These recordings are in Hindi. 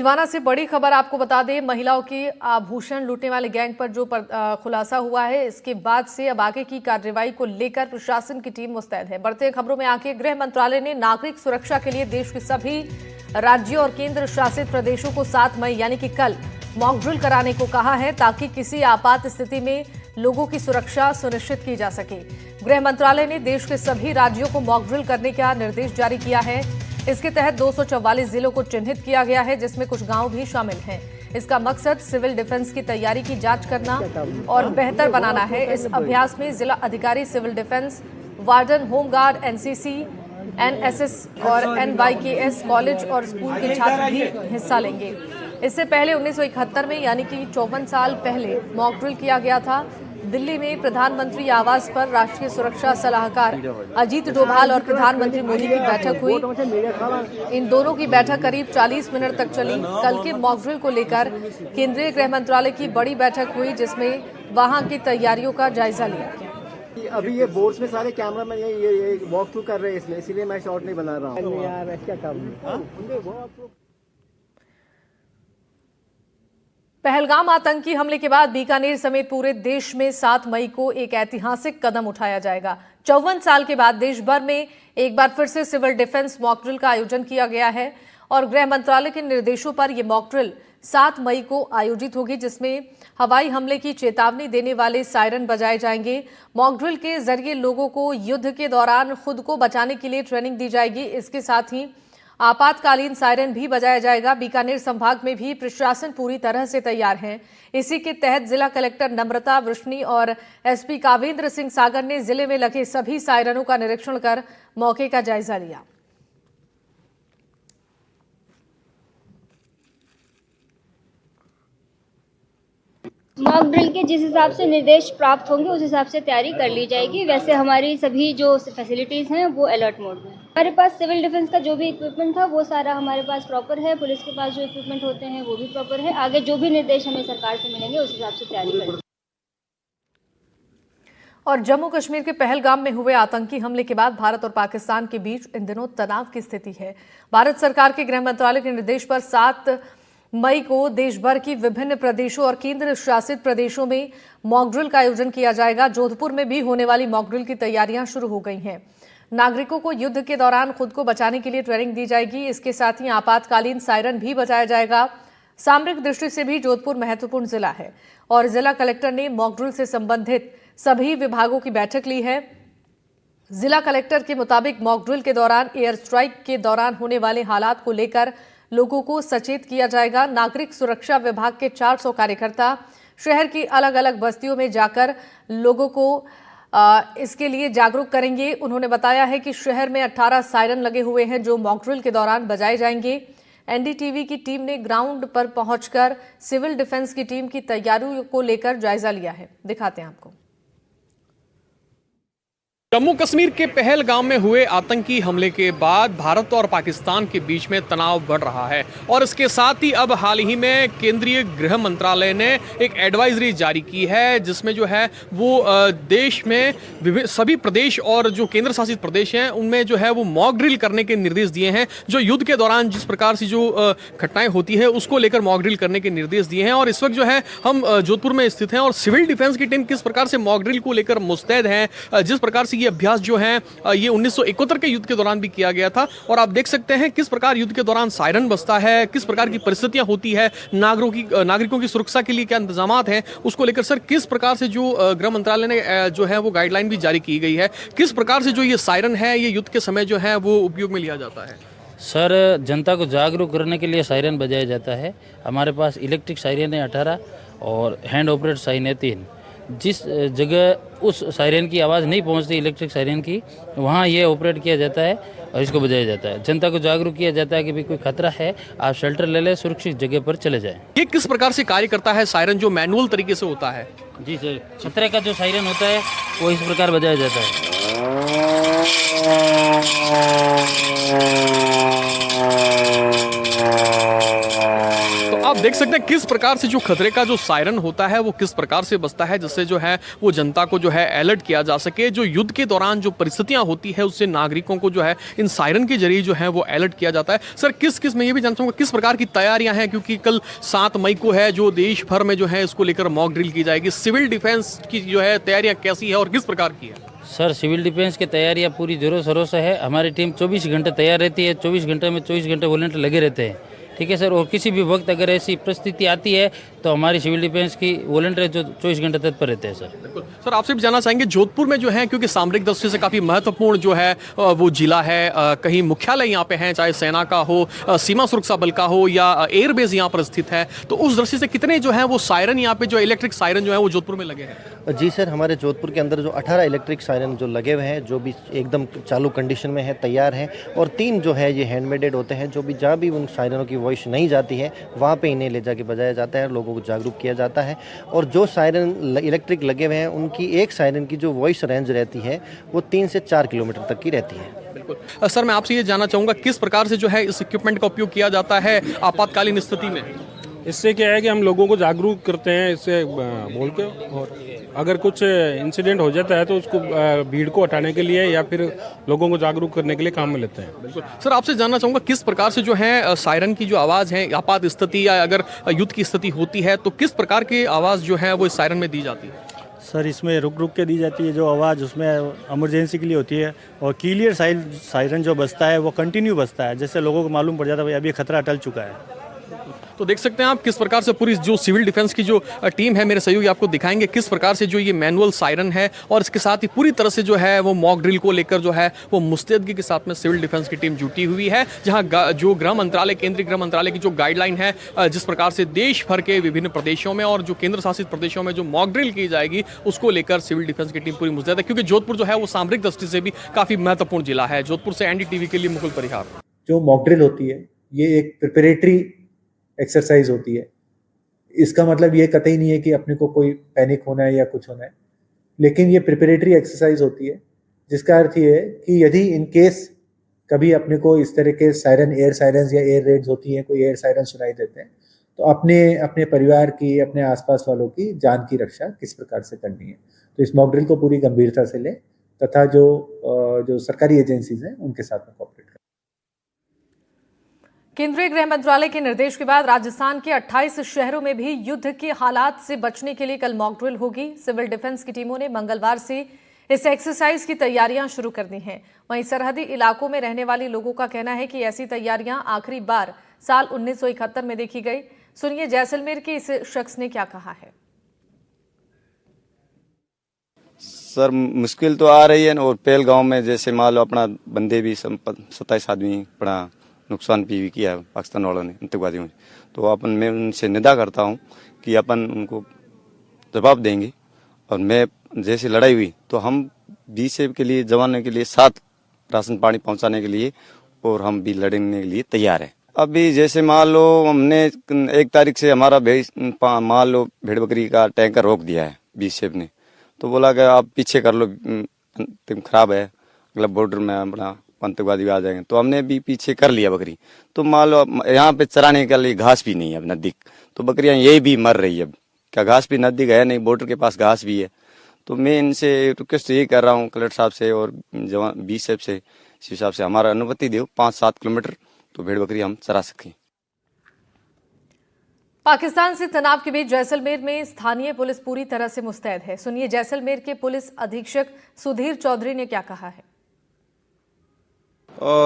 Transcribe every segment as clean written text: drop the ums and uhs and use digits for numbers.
दीवाना से बड़ी खबर आपको बता दें, महिलाओं के आभूषण लूटने वाले गैंग पर जो खुलासा हुआ है, इसके बाद से अब आगे की कार्रवाई को लेकर प्रशासन की टीम मुस्तैद है। बढ़ते खबरों में आके गृह मंत्रालय ने नागरिक सुरक्षा के लिए देश के सभी राज्यों और केंद्र शासित प्रदेशों को 7 मई यानी कि कल मॉक ड्रिल कराने को कहा है, ताकि किसी आपात स्थिति में लोगों की सुरक्षा सुनिश्चित की जा सके। गृह मंत्रालय ने देश के सभी राज्यों को मॉक ड्रिल करने का निर्देश जारी किया है। इसके तहत 244 जिलों को चिन्हित किया गया है, जिसमें कुछ गांव भी शामिल हैं। इसका मकसद सिविल डिफेंस की तैयारी की जांच करना और बेहतर बनाना है। इस अभ्यास में जिला अधिकारी, civil defence warden, home guard, NCC, NSS और एनवाईकेएस कॉलेज और स्कूल के छात्र भी हिस्सा लेंगे। इससे पहले 1971 में यानी कि 54 साल पहले मॉक ड्रिल किया गया था। दिल्ली में प्रधानमंत्री आवास पर राष्ट्रीय सुरक्षा सलाहकार अजीत डोभाल और प्रधानमंत्री मोदी की बैठक हुई। इन दोनों की बैठक करीब 40 मिनट तक चली। कल के मॉक ड्रिल को लेकर केंद्रीय गृह मंत्रालय की बड़ी बैठक हुई, जिसमें वहां की तैयारियों का जायजा लिया गया। अभी ये बोर्ड्स में सारे कैमरा मैन ये वॉक थ्रू कर रहे हैं इसमें, इसीलिए मैं शॉट नहीं बना रहा हूँ यार। क्या काम पहलगाम आतंकी हमले के बाद बीकानेर समेत पूरे देश में 7 मई को एक ऐतिहासिक कदम उठाया जाएगा। 54 साल के बाद देश भर में एक बार फिर से सिविल डिफेंस मॉक ड्रिल का आयोजन किया गया है और गृह मंत्रालय के निर्देशों पर यह मॉक ड्रिल 7 मई को आयोजित होगी, जिसमें हवाई हमले की चेतावनी देने वाले सायरन बजाए जाएंगे। मॉक ड्रिल के जरिए लोगों को युद्ध के दौरान खुद को बचाने के लिए ट्रेनिंग दी जाएगी। इसके साथ ही आपातकालीन सायरन भी बजाया जाएगा। बीकानेर संभाग में भी प्रशासन पूरी तरह से तैयार है। इसी के तहत जिला कलेक्टर नम्रता वृष्णि और एसपी कावेंद्र सिंह सागर ने जिले में लगे सभी सायरनों का निरीक्षण कर मौके का जायजा लिया। मॉक ड्रिल के जिस हिसाब से निर्देश प्राप्त होंगे उस हिसाब से तैयारी कर ली जाएगी। वैसे हमारी सभी जो फैसिलिटीज़ हैं वो अलर्ट मोड में। हमारे पास सिविल डिफेंस का जो भी इक्विपमेंट था वो सारा हमारे पास प्रॉपर है। पुलिस के पास जो इक्विपमेंट होते हैं वो भी प्रॉपर है। आगे जो भी निर्देश हमें सरकार से मिलेंगे उस हिसाब से तैयारी करेंगे। और जम्मू कश्मीर के पहलगाम में हुए आतंकी हमले के बाद भारत और पाकिस्तान के बीच इन दिनों तनाव की स्थिति है। भारत सरकार के गृह मंत्रालय के निर्देश पर 7 मई को देश भर की विभिन्न प्रदेशों और केंद्र शासित प्रदेशों में मॉक ड्रिल का आयोजन किया जाएगा। जोधपुर में भी होने वाली मॉक ड्रिल की तैयारियां शुरू हो गई हैं। नागरिकों को युद्ध के दौरान खुद को बचाने के लिए ट्रेनिंग दी जाएगी। इसके साथ ही आपातकालीन सायरन भी बजाया जाएगा। सामरिक दृष्टि से भी जोधपुर महत्वपूर्ण जिला है और जिला कलेक्टर ने मॉक ड्रिल से संबंधित सभी विभागों की बैठक ली है। जिला कलेक्टर के मुताबिक मॉक ड्रिल के दौरान एयर स्ट्राइक के दौरान होने वाले हालात को लेकर लोगों को सचेत किया जाएगा। नागरिक सुरक्षा विभाग के 400 कार्यकर्ता शहर की अलग अलग बस्तियों में जाकर लोगों को इसके लिए जागरूक करेंगे। उन्होंने बताया है कि शहर में 18 सायरन लगे हुए हैं जो मॉक ड्रिल के दौरान बजाए जाएंगे। एनडीटीवी की टीम ने ग्राउंड पर पहुंचकर सिविल डिफेंस की टीम की तैयारियों को लेकर जायजा लिया है। दिखाते हैं आपको। जम्मू कश्मीर के पहलगाम में हुए आतंकी हमले के बाद भारत और पाकिस्तान के बीच में तनाव बढ़ रहा है और इसके साथ ही अब हाल ही में केंद्रीय गृह मंत्रालय ने एक एडवाइजरी जारी की है, जिसमें जो है वो देश में सभी प्रदेश और जो केंद्र शासित प्रदेश हैं उनमें जो है वो मॉक ड्रिल करने के निर्देश दिए हैं। जो युद्ध के दौरान जिस प्रकार से जो घटनाएं होती है उसको लेकर मॉक ड्रिल करने के निर्देश दिए हैं। और इस वक्त जो है हम जोधपुर में स्थित हैं और सिविल डिफेंस की टीम किस प्रकार से मॉक ड्रिल को लेकर मुस्तैद है। जिस प्रकार से ये अभ्यास जो है ये 1971 के युद्ध के दौरान भी किया गया था और आप देख सकते हैं किस प्रकार युद्ध के दौरान सायरन बजता है, किस प्रकार की परिस्थितियां होती है, नागरिकों की सुरक्षा के लिए क्या इंतजामात हैं, उसको लेकर सर किस प्रकार से जो गृह मंत्रालय ने जो है वो गाइडलाइन भी जारी की गई है, किस प्रकार से जो ये सायरन है ये युद्ध के समय जो है वो उपयोग में लिया जाता है। सर, जनता को जागरूक करने के लिए सायरन बजाया जाता है। हमारे पास इलेक्ट्रिक सायरन है 18 और हैंड ऑपरेट सायरन है 3। जिस जगह उस सायरन की आवाज़ नहीं पहुंचती इलेक्ट्रिक सायरन की, वहाँ ये ऑपरेट किया जाता है और इसको बजाया जाता है। जनता को जागरूक किया जाता है कि भी कोई खतरा है, आप शेल्टर ले लें, सुरक्षित जगह पर चले जाएं। ये किस प्रकार से कार्य करता है सायरन, जो मैनुअल तरीके से होता है? जी सर, खतरे का जो सायरन होता है वो इस प्रकार बजाया जाता है। आप देख सकते हैं किस प्रकार से जो खतरे का जो सायरन होता है वो किस प्रकार से बजता है, जिससे जो है वो जनता को जो है अलर्ट किया जा सके। जो युद्ध के दौरान जो परिस्थितियां होती है उससे नागरिकों को जो है इन सायरन के जरिए जो है वो अलर्ट किया जाता है। सर किस मैं ये भी जानना चाहूँगा किस प्रकार की तैयारियां हैं, क्योंकि कल 7 मई को है जो देश भर में जो है इसको लेकर मॉक ड्रिल की जाएगी। सिविल डिफेंस की जो है तैयारियां कैसी है और किस प्रकार की है? सर सिविल डिफेंस की तैयारियां पूरी जोरों शोरों से है। हमारी टीम 24 घंटे तैयार रहती है, 24 घंटे में 24 घंटे वॉलंटियर लगे रहते हैं। ठीक है सर, और किसी भी वक्त अगर ऐसी परिस्थिति आती है तो हमारी सिविल डिफेंस की वॉलंटियर जो 24 घंटे तत्पर रहते हैं। सर बिल्कुल सर, आपसे भी जानना चाहेंगे जोधपुर में जो है, क्योंकि सामरिक दृष्टि से काफ़ी महत्वपूर्ण जो है वो जिला है, कहीं मुख्यालय यहाँ पे है, चाहे सेना का हो, सीमा सुरक्षा बल का हो या एयरबेस यहाँ पर स्थित है, तो उस दृष्टि से कितने जो है वो सायरन यहाँ पे जो इलेक्ट्रिक सायरन जो है वो जोधपुर में लगे हैं? जी सर, हमारे जोधपुर के अंदर जो 18 इलेक्ट्रिक सायरन जो लगे हुए हैं, जो भी एकदम चालू कंडीशन में है, तैयार हैं, और 3 जो है ये हैंडमेडेड होते हैं, जो भी जहाँ भी उन सायरनों की वॉइस नहीं जाती है वहाँ पे इन्हें ले जाके बजाया जाता है, लोगों को जागरूक किया जाता है। और जो सायरन इलेक्ट्रिक लगे हुए हैं उनकी एक सायरन की जो वॉइस रेंज रहती है वो 3 से 4 किलोमीटर तक की रहती है। बिल्कुल सर, मैं आपसे ये जानना चाहूँगा किस प्रकार से जो है इस इक्विपमेंट का उपयोग किया जाता है आपातकालीन स्थिति में? इससे क्या है कि हम लोगों को जागरूक करते हैं इससे बोल के, और अगर कुछ इंसिडेंट हो जाता है तो उसको भीड़ को हटाने के लिए या फिर लोगों को जागरूक करने के लिए काम में लेते हैं। बिल्कुल सर, आपसे जानना चाहूँगा किस प्रकार से जो है सायरन की जो आवाज़ है आपात स्थिति या अगर युद्ध की स्थिति होती है तो किस प्रकार की आवाज़ जो है वो इस सायरन में दी जाती है? सर इसमें रुक रुक के दी जाती है जो आवाज़, उसमें इमरजेंसी के लिए होती है, और क्लियर सायरन जो बजता है वो कंटिन्यू बजता है, जिससे लोगों को मालूम पड़ जाता है भाई अभी खतरा टल चुका है। तो देख सकते हैं आप किस प्रकार से पूरी जो सिविल डिफेंस की जो टीम है, मेरे सहयोगी आपको दिखाएंगे किस प्रकार से जो ये मैनुअल सायरन है और इसके साथ ही पूरी तरह से जो है वो मॉक ड्रिल को लेकर जो है वो मुस्तैदगी के साथ में सिविल डिफेंस की टीम जुटी हुई है। जहां जो गृह मंत्रालय, केंद्रीय गृह मंत्रालय की जो गाइडलाइन है, जिस प्रकार से देश भर के विभिन्न प्रदेशों में और जो केंद्र शासित प्रदेशों में जो मॉक ड्रिल की जाएगी उसको लेकर सिविल डिफेंस की टीम पूरी मुस्तैद है, क्योंकि जोधपुर जो है वो सामरिक दृष्टि से भी काफी महत्वपूर्ण जिला है। जोधपुर से NDTV के लिए मुकुल परिहार। जो मॉक ड्रिल होती है ये एक प्रिपरेटरी एक्सरसाइज होती है। इसका मतलब ये कतई नहीं है कि अपने को कोई पैनिक होना है या कुछ होना है, लेकिन ये प्रिपरेटरी एक्सरसाइज होती है, जिसका अर्थ ये है कि यदि इन केस कभी अपने को इस तरह के सायरन, एयर सायरन या एयर रेड्स होती हैं, कोई एयर सायरन सुनाई देते हैं, तो अपने परिवार की, अपने आसपास वालों की जान की रक्षा किस प्रकार से करनी है। तो इस मॉक ड्रिल को पूरी गंभीरता से लें तथा जो सरकारी एजेंसीज हैं उनके साथ में कोऑपरेट करें। केंद्रीय गृह मंत्रालय के निर्देश के बाद राजस्थान के 28 शहरों में भी युद्ध के हालात से बचने के लिए कल मॉक ड्रिल होगी। सिविल डिफेंस की टीमों ने मंगलवार से इस एक्सरसाइज की तैयारियां शुरू कर दी हैं। वहीं सरहदी इलाकों में रहने वाले लोगों का कहना है कि ऐसी तैयारियां आखिरी बार साल 1971 में देखी गई। सुनिए जैसलमेर के इस शख्स ने क्या कहा है। सर मुश्किल तो आ रही है, और पहलगांव में जैसे मान लो अपना बंदे भी 27 आदमी बड़ा नुकसान भी किया है पाकिस्तान वालों ने, आतंकवादियों ने। तो अपन मैं उनसे निदा करता हूं कि अपन उनको जवाब देंगे, और मैं जैसे लड़ाई हुई तो हम BSF के लिए, जवानों के लिए साथ राशन पानी पहुंचाने के लिए, और हम भी लड़ने के लिए तैयार हैं। अभी जैसे मान लो हमने 1 तारीख से हमारा मान लो भेड़ बकरी का टैंकर रोक दिया है BSF ने, तो बोला कि आप पीछे कर लो, खराब है, अगला बॉर्डर में अपना आतंकवादी आ जाएंगे। तो हमने भी पीछे कर लिया बकरी। तो मान लो यहाँ पे चराने के लिए घास भी नहीं है अब नजदीक, तो बकरियां यही भी मर रही है। अब क्या घास भी नजदीक है नहीं, बॉर्डर के पास घास भी है। तो मैं इनसे रिक्वेस्ट यही कर रहा हूँ कलेक्टर साहब से और जवान BSF से, CO साहब से, हमारा अनुमति दो 5-7 किलोमीटर तो भेड़ बकरी हम चरा सकें। पाकिस्तान से तनाव के बीच जैसलमेर में स्थानीय पुलिस पूरी तरह से मुस्तैद है। सुनिए जैसलमेर के पुलिस अधीक्षक सुधीर चौधरी ने क्या कहा है।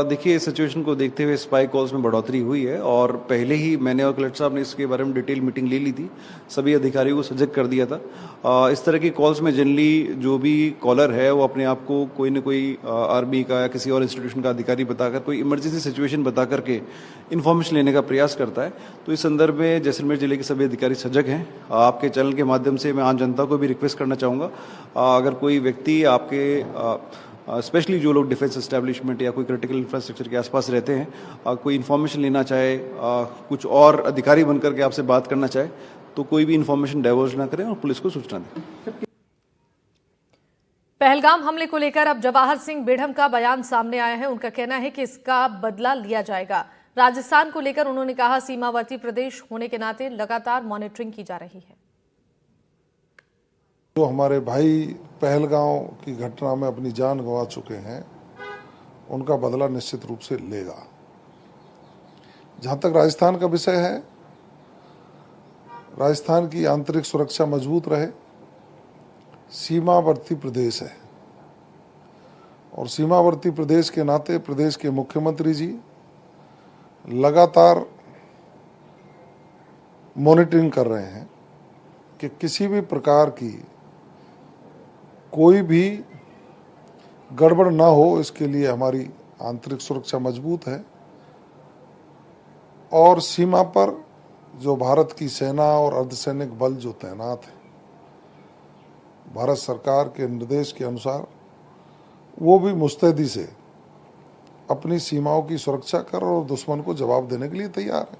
देखिए, इस सिचुएशन को देखते हुए स्पाई कॉल्स में बढ़ोतरी हुई है, और पहले ही मैंने और कलेक्टर साहब ने इसके बारे में डिटेल मीटिंग ले ली थी, सभी अधिकारियों को सजग कर दिया था। इस तरह की कॉल्स में जनरली जो भी कॉलर है वो अपने आप को कोई न कोई आर्मी का या किसी और इंस्टीट्यूशन का अधिकारी बताकर, कोई इमरजेंसी सिचुएशन बता करके इन्फॉर्मेशन लेने का प्रयास करता है। तो इस संदर्भ में जैसलमेर जिले के सभी अधिकारी सजग हैं। आपके चैनल के माध्यम से मैं आम जनता को भी रिक्वेस्ट करना चाहूँगा, अगर कोई व्यक्ति आपके स्पेशली जो लोग डिफेंस एस्टैब्लिशमेंट या कोई क्रिटिकल इंफ्रास्ट्रक्चर के आसपास रहते हैं, कोई इन्फॉर्मेशन लेना चाहे, कुछ और अधिकारी बनकर के आपसे बात करना चाहे, तो कोई भी इन्फॉर्मेशन डाइवर्ज ना करें और पुलिस को सूचना दें। पहलगाम हमले को लेकर अब जवाहर सिंह बेढ़म का बयान सामने आया है। उनका कहना है कि इसका बदला लिया जाएगा। राजस्थान को लेकर उन्होंने कहा, सीमावर्ती प्रदेश होने के नाते लगातार मॉनिटरिंग की जा रही है। जो हमारे भाई पहलगांव की घटना में अपनी जान गंवा चुके हैं, उनका बदला निश्चित रूप से लेगा। जहां तक राजस्थान का विषय है, राजस्थान की आंतरिक सुरक्षा मजबूत रहे। सीमावर्ती प्रदेश है और सीमावर्ती प्रदेश के नाते प्रदेश के मुख्यमंत्री जी लगातार मॉनिटरिंग कर रहे हैं कि किसी भी प्रकार की कोई भी गड़बड़ ना हो। इसके लिए हमारी आंतरिक सुरक्षा मजबूत है और सीमा पर जो भारत की सेना और अर्धसैनिक बल जो तैनात है, भारत सरकार के निर्देश के अनुसार वो भी मुस्तैदी से अपनी सीमाओं की सुरक्षा कर और दुश्मन को जवाब देने के लिए तैयार है।